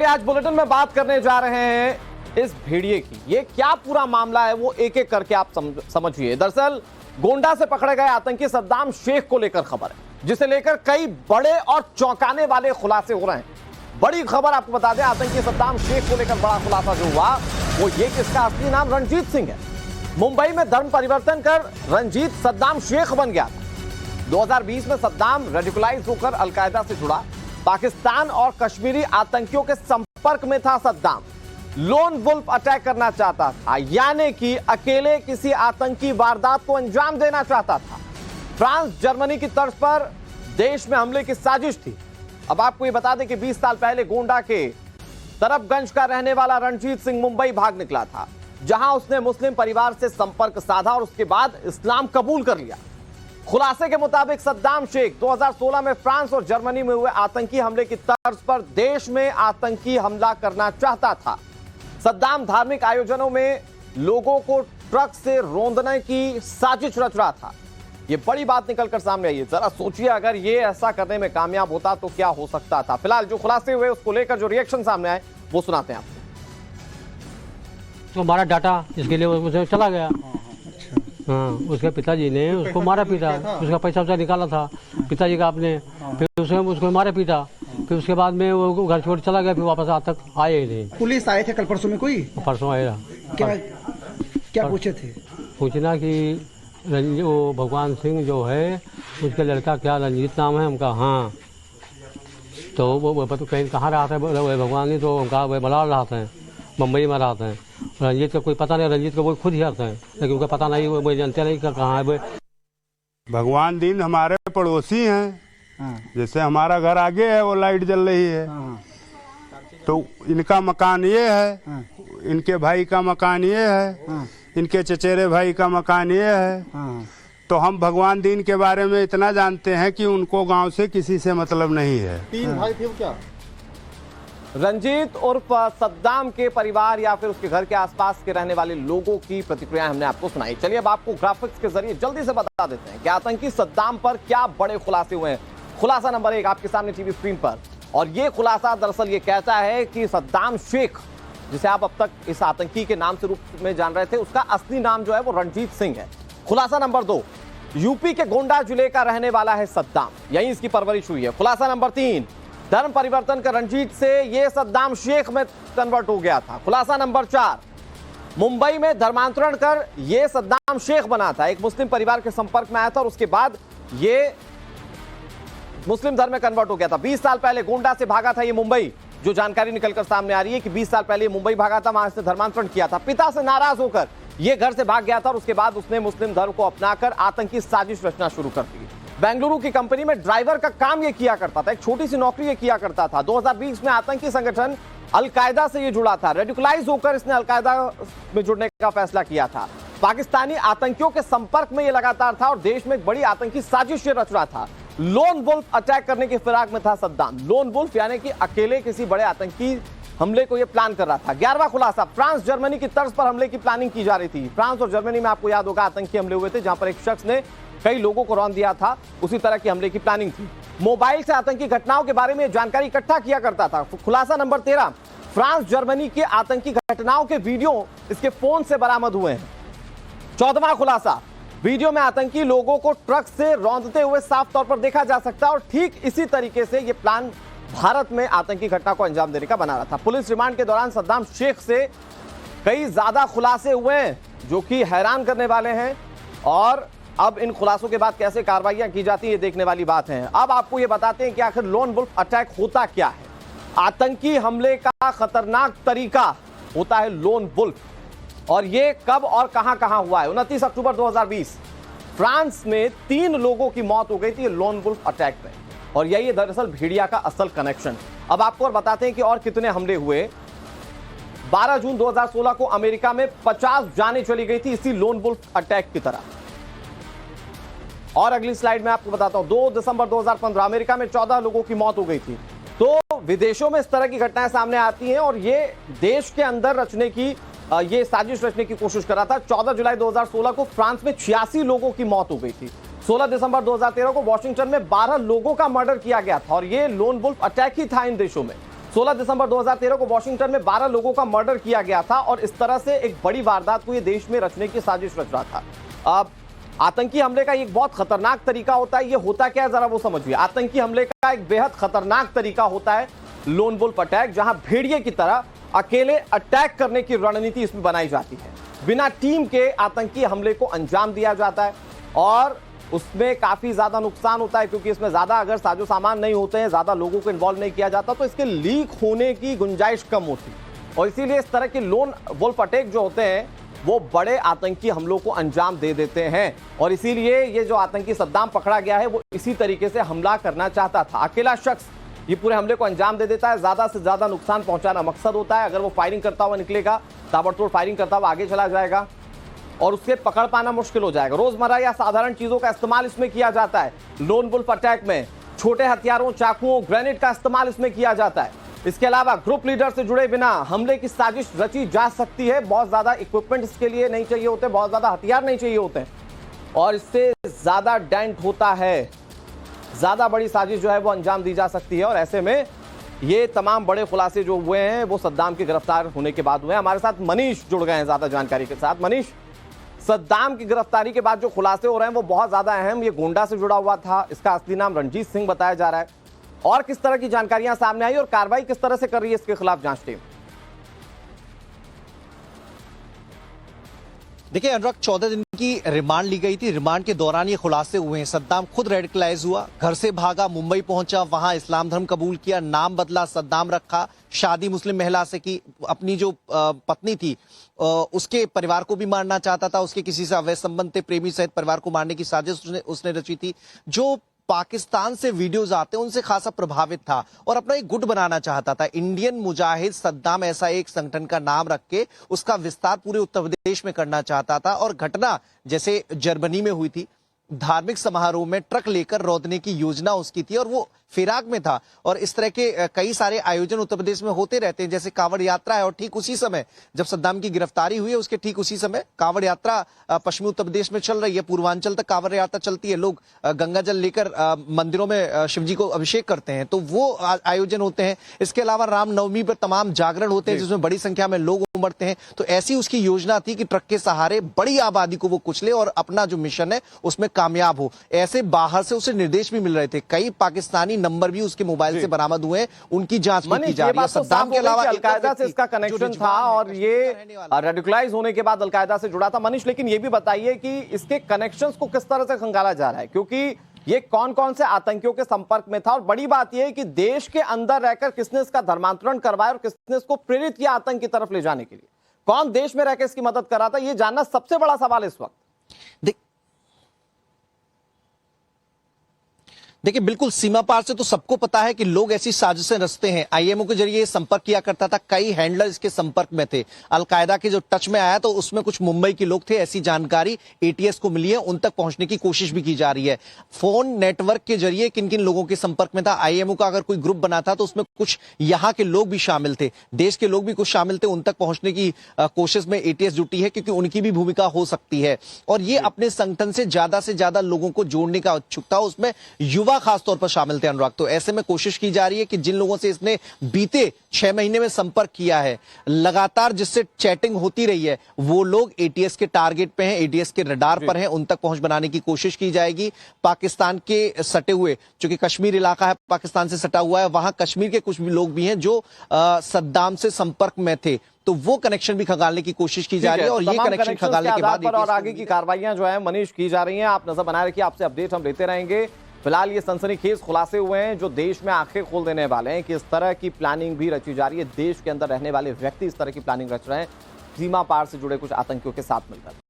आज बुलेटिन में बात करने जा रहे हैं इस भेड़िए की। ये क्या पूरा मामला है वो एक एक करके आप समझिए। दरअसल गोंडा से पकड़े गए आतंकी सद्दाम शेख को लेकर खबर है, जिसे लेकर कई बड़े और चौंकाने वाले खुलासे हो रहे हैं। बड़ी खबर आपको बता दें, आतंकी सद्दाम शेख को लेकर बड़ा खुलासा जो हुआ वो ये कि इसका असली नाम रणजीत सिंह है। मुंबई में धर्म परिवर्तन कर रंजीत सद्दाम शेख बन गया था। 2020 में सद्दाम रेडिकलाइज होकर अलकायदा से जुड़ा। पाकिस्तान और कश्मीरी आतंकियों के संपर्क में था सद्दाम। लोन वुल्फ अटैक करना चाहता था, यानी कि अकेले किसी आतंकी वारदात को अंजाम देना चाहता था। फ्रांस जर्मनी की तर्ज पर देश में हमले की साजिश थी। अब आपको यह बता दें कि 20 साल पहले गोंडा के तरफगंज का रहने वाला रणजीत सिंह मुंबई भाग निकला था, जहां उसने मुस्लिम परिवार से संपर्क साधा और उसके बाद इस्लाम कबूल कर लिया। खुलासे के मुताबिक सद्दाम शेख 2016 में फ्रांस और जर्मनी में हुए आतंकी हमले की तर्ज पर देश में आतंकी हमला करना चाहता था। सद्दाम धार्मिक आयोजनों में लोगों को ट्रक से रौंदने की साजिश रच रहा था। यह बड़ी बात निकलकर सामने आई है। जरा सोचिए, अगर ये ऐसा करने में कामयाब होता तो क्या हो सकता था। फिलहाल जो खुलासे हुए उसको लेकर जो रिएक्शन सामने आए वो सुनाते हैं आपको। तो हमारा डाटा इसके लिए उसे चला गया। हाँ, उसके पिताजी ने उसको मारा पीटा, उसका पैसा वैसा निकाला था पिताजी का आपने, फिर उसको मारा पीटा, फिर उसके बाद में वो घर छोड़ चला गया, फिर वापस आज तक आए ही नहीं। पुलिस आए थे कल परसों में? कोई परसों आया। क्या पूछे थे? पूछना कि वो भगवान सिंह जो है उसके लड़का क्या रंजीत नाम है उनका? हाँ, तो वो कहीं कहाँ रहा था भगवान ने? तो उनका वो बलाल रहा था, मुंबई में रहा था। रंजीत का कोई पता नहीं, रंजीत का वो खुद ही आता है, लेकिन उनका पता नहीं, वो जानते नहीं कहाँ है वो। भगवान दीन हमारे पड़ोसी हैं। जैसे हमारा घर आगे है वो लाइट जल रही है, तो इनका मकान ये है, इनके भाई का मकान ये है, इनके चचेरे भाई का मकान ये है। तो हम भगवान दीन के बारे में इतना जानते हैं कि उनको गांव से किसी से मतलब नहीं है। 3 भाई थे क्या? रंजीत उर्फ सद्दाम के परिवार या फिर उसके घर के आसपास के रहने वाले लोगों की प्रतिक्रिया हमने आपको सुनाई। चलिए अब आपको ग्राफिक्स के जरिए जल्दी से बता देते हैं कि आतंकी सद्दाम पर क्या बड़े खुलासे हुए हैं। खुलासा नंबर 1 आपके सामने टीवी स्क्रीन पर, और ये खुलासा दरअसल ये कहता है कि सद्दाम शेख, जिसे आप अब तक इस आतंकी के नाम से रूप में जान रहे थे, उसका असली नाम जो है वो रणजीत सिंह है। खुलासा नंबर 2, यूपी के गोंडा जिले का रहने वाला है सद्दाम, यहीं इसकी परवरिश हुई है। खुलासा नंबर 3, धर्म परिवर्तन कर रंजीत से ये सद्दाम शेख में कन्वर्ट हो गया था। खुलासा नंबर 4, मुंबई में धर्मांतरण कर ये सद्दाम शेख बना था, एक मुस्लिम परिवार के संपर्क में आया था और उसके बाद ये मुस्लिम धर्म में कन्वर्ट हो गया था। 20 साल पहले गोंडा से भागा था ये मुंबई। जो जानकारी निकलकर सामने आ रही है कि 20 साल पहले मुंबई भागा था, वहां से धर्मांतरण किया था। पिता से नाराज होकर ये घर से भाग गया था और उसके बाद उसने मुस्लिम धर्म को अपनाकर आतंकी साजिश रचना शुरू कर दी। बेंगलुरु की कंपनी में ड्राइवर का काम ये किया करता था, एक छोटी सी नौकरी ये किया करता था। 2020 में आतंकी संगठन अलकायदा से ये जुड़ा था। रेडिकलाइज होकर इसने अलकायदा में जुड़ने का फैसला किया था। पाकिस्तानी आतंकियों के संपर्क में ये लगातार था और देश में एक बड़ी आतंकी साजिश ये रच रहा था। लोन वुल्फ अटैक करने की फिराक में था सद्दाम। लोन वुल्फ यानी कि अकेले किसी बड़े आतंकी हमले को ये प्लान कर रहा था। 11वां खुलासा, फ्रांस जर्मनी की तर्ज पर हमले की प्लानिंग की जा रही थी। फ्रांस और जर्मनी में आपको याद होगा आतंकी हमले हुए थे, जहां पर एक शख्स ने कई लोगों को रौंद दिया था। उसी तरह की हमले की प्लानिंग थी। मोबाइल से आतंकी घटनाओं के बारे में जानकारी इकट्ठा किया करता था। खुलासा नंबर 13, फ्रांस जर्मनी के आतंकी घटनाओं के वीडियो इसके फोन से बरामद हुए हैं। 14वां खुलासा, वीडियो में आतंकी लोगों को ट्रक से रौंदते हुए साफ तौर पर देखा जा सकता है और ठीक इसी तरीके से यह प्लान भारत में आतंकी घटना को अंजाम देने का बना रहा था। पुलिस रिमांड के दौरान सद्दाम शेख से कई ज्यादा खुलासे हुए हैं जो कि हैरान करने वाले हैं, और अब इन खुलासों के बाद कैसे कार्रवाइयां की जाती है ये देखने वाली बात है। अब आपको ये बताते हैं कि आखिर लोन वुल्फ अटैक होता क्या है। आतंकी हमले का खतरनाक तरीका होता है लोन वुल्फ, और ये कब और कहां हुआ है। 29 अक्टूबर 2020 फ्रांस में 3 लोगों की मौत हो गई थी लोन वुल्फ अटैक में, और यही है दरअसल भेड़िया का असल कनेक्शन। अब आपको और बताते हैं कि और कितने हमले हुए। 12 जून 2016 को अमेरिका में 50 जानें चली गई थी इसी लोन वुल्फ अटैक की तरह। और अगली स्लाइड में आपको बताता हूं, 2 दिसंबर 2015 अमेरिका में 14 लोगों की मौत हो गई थी। तो विदेशों में इस तरह की घटनाएं सामने आती हैं और ये देश के अंदर रचने की ये साजिश रचने की कोशिश कर रहा था। 14 जुलाई 2016 को फ्रांस में 86 लोगों की मौत हो गई थी। 16 दिसंबर 2013 को वॉशिंगटन में 12 लोगों का मर्डर किया गया था और ये लोन वुल्फ अटैक ही था इन देशों में। 16 दिसंबर 2013 को वॉशिंगटन में 12 लोगों का मर्डर किया गया था और इस तरह से एक बड़ी वारदात को ये देश में रचने की साजिश रच रहा था। अब आतंकी हमले का एक बहुत खतरनाक तरीका होता है, ये होता क्या है जरा वो समझिए। आतंकी हमले का एक बेहद खतरनाक तरीका होता है लोन वुल्फ अटैक, जहां भेड़िए की तरह अकेले अटैक करने की रणनीति इसमें बनाई जाती है। बिना टीम के आतंकी हमले को अंजाम दिया जाता है और उसमें काफी ज्यादा नुकसान होता है, क्योंकि इसमें ज्यादा अगर साजो सामान नहीं होते हैं, ज्यादा लोगों को इन्वॉल्व नहीं किया जाता, तो इसके लीक होने की गुंजाइश कम होती है और इसीलिए इस तरह के लोन वुल्फ अटैक जो होते हैं वो बड़े आतंकी हमलों को अंजाम दे देते हैं। और इसीलिए ये जो आतंकी सद्दाम पकड़ा गया है वो इसी तरीके से हमला करना चाहता था। अकेला शख्स ये पूरे हमले को अंजाम दे देता है, ज्यादा से ज्यादा नुकसान पहुंचाना मकसद होता है। अगर वो फायरिंग करता हुआ निकलेगा, ताबड़तोड़ फायरिंग करता हुआ आगे चला जाएगा और उससे पकड़ पाना मुश्किल हो जाएगा। रोजमर्रा या साधारण चीजों का इस्तेमाल इसमें किया जाता है। लोन वुल्फ अटैक में छोटे हथियारों, चाकुओं, ग्रेनेड का इस्तेमाल इसमें किया जाता है। इसके अलावा ग्रुप लीडर से जुड़े बिना हमले की साजिश रची जा सकती है। बहुत ज्यादा इक्विपमेंट इसके लिए नहीं चाहिए होते, बहुत ज्यादा हथियार नहीं चाहिए होते और इससे ज्यादा डेंट होता है, ज्यादा बड़ी साजिश जो है वो अंजाम दी जा सकती है। और ऐसे में ये तमाम बड़े खुलासे जो हुए हैं वो सद्दाम के गिरफ्तार होने के बाद हुए हैं। हमारे साथ मनीष जुड़ गए हैं ज्यादा जानकारी के साथ। मनीष, सद्दाम की गिरफ्तारी के बाद जो खुलासे हो रहे हैं वो बहुत ज्यादा अहम, ये गोंडा से जुड़ा हुआ था, इसका असली नाम रणजीत सिंह बताया जा रहा है, और किस तरह की जानकारियां सामने आई और कार्रवाई किस तरह से कर रही है इसके खिलाफ जांच टीम? देखिए अनुराग, 14 दिन की रिमांड ली गई थी। रिमांड के दौरान ये खुलासे हुए हैं। सद्दाम खुद रेडिकलाइज हुआ, घर से भागा, मुंबई पहुंचा, वहां इस्लाम धर्म कबूल किया, नाम बदला, सद्दाम रखा, शादी मुस्लिम महिला से की, अपनी जो पत्नी थी उसके परिवार को भी मारना चाहता था, उसके किसी से अवैध संबंध थे, प्रेमी सहित परिवार को मारने की साजिश उसने रची थी। जो पाकिस्तान से वीडियोज आते हैं उनसे खासा प्रभावित था और अपना एक गुट बनाना चाहता था। इंडियन मुजाहिद सद्दाम ऐसा एक संगठन का नाम रख के उसका विस्तार पूरे उत्तर प्रदेश में करना चाहता था। और घटना जैसे जर्मनी में हुई थी, धार्मिक समारोह में ट्रक लेकर रौदने की योजना उसकी थी और वो फिराक में था। और इस तरह के कई सारे आयोजन उत्तर प्रदेश में होते रहते हैं, जैसे कांवड़ यात्रा है। और ठीक उसी समय जब सद्दाम की गिरफ्तारी हुई है उसके ठीक उसी समय कांवड़ यात्रा पश्चिमी उत्तर प्रदेश में चल रही है। पूर्वांचल तक कांवड़ यात्रा चलती है, लोग गंगा जल लेकर मंदिरों में शिवजी को अभिषेक करते हैं, तो वो आयोजन होते हैं। इसके अलावा रामनवमी पर तमाम जागरण होते हैं जिसमें बड़ी संख्या में लोग उमड़ते हैं। तो ऐसी उसकी योजना थी कि ट्रक के सहारे बड़ी आबादी को वो कुचले और अपना जो मिशन है उसमें कामयाब हो। ऐसे बाहर से उसे निर्देश भी मिल रहे थे। कई पाकिस्तानी नंबर भी उसके मोबाइल से बरामद हुए, उनकी जांच भी की जा रही है। सद्दाम के अलावा अलकायदा से इसका कनेक्शन था और ये रेडिकलाइज होने के बाद अलकायदा से जुड़ा था। मनीष, लेकिन ये भी बताइए कि इसके कनेक्शंस को किस तरह से खंगाला जा रहा है, क्योंकि ये कौन कौन से आतंकियों के संपर्क में था और बड़ी बात यह है कि देश के अंदर रहकर किसने इसका धर्मांतरण करवाया और किसने इसको प्रेरित किया आतंक की तरफ ले जाने के लिए, कौन देश में रहकर इसकी मदद कर रहा था, ये जानना सबसे बड़ा सवाल इस वक्त। देखिए बिल्कुल सीमा पार से तो सबको पता है कि लोग ऐसी साजिशें रचते हैं। आईएमओ के जरिए संपर्क किया करता था, कई हैंडलर इसके संपर्क में थे। अलकायदा के जो टच में आया तो उसमें कुछ मुंबई के लोग थे, ऐसी जानकारी एटीएस को मिली है, उन तक पहुंचने की कोशिश भी की जा रही है। फोन नेटवर्क के जरिए किन किन लोगों के संपर्क में था, आईएमओ का अगर कोई ग्रुप बना था तो उसमें कुछ यहाँ के लोग भी शामिल थे, देश के लोग भी कुछ शामिल थे, उन तक पहुंचने की कोशिश में एटीएस जुटी है, क्योंकि उनकी भी भूमिका हो सकती है। और ये अपने संगठन से ज्यादा लोगों को जोड़ने का उत्सुक था, उसमें युवा खासतौर पर शामिल थे अनुराग। तो ऐसे में कोशिश की जा रही है कि जिन लोगों से इसने बीते 6 महीने में संपर्क किया है, लगातार जिससे चैटिंग होती रही है, वो लोग एटीएस के टारगेट पे हैं, एटीएस के रडार पर हैं, उन तक पहुंच बनाने की कोशिश की जाएगी। पाकिस्तान के सटे हुए, चूंकि कश्मीर इलाका है पाकिस्तान से सटा हुआ है, वहां कश्मीर के कुछ लोग भी हैं जो सद्दाम से संपर्क में थे, तो वो कनेक्शन भी खंगालने की कोशिश की जा रही है। और ये कनेक्शन खंगालने के बाद और आगे की कार्रवाइयां जो है मनीष की जा रही हैं, आप नजर बनाए रखिए, आपसे अपडेट हम लेते रहेंगे। फिलहाल ये सनसनीखेज खुलासे हुए हैं जो देश में आंखें खोल देने वाले हैं कि इस तरह की प्लानिंग भी रची जा रही है, देश के अंदर रहने वाले व्यक्ति इस तरह की प्लानिंग रच रहे हैं सीमा पार से जुड़े कुछ आतंकियों के साथ मिलकर।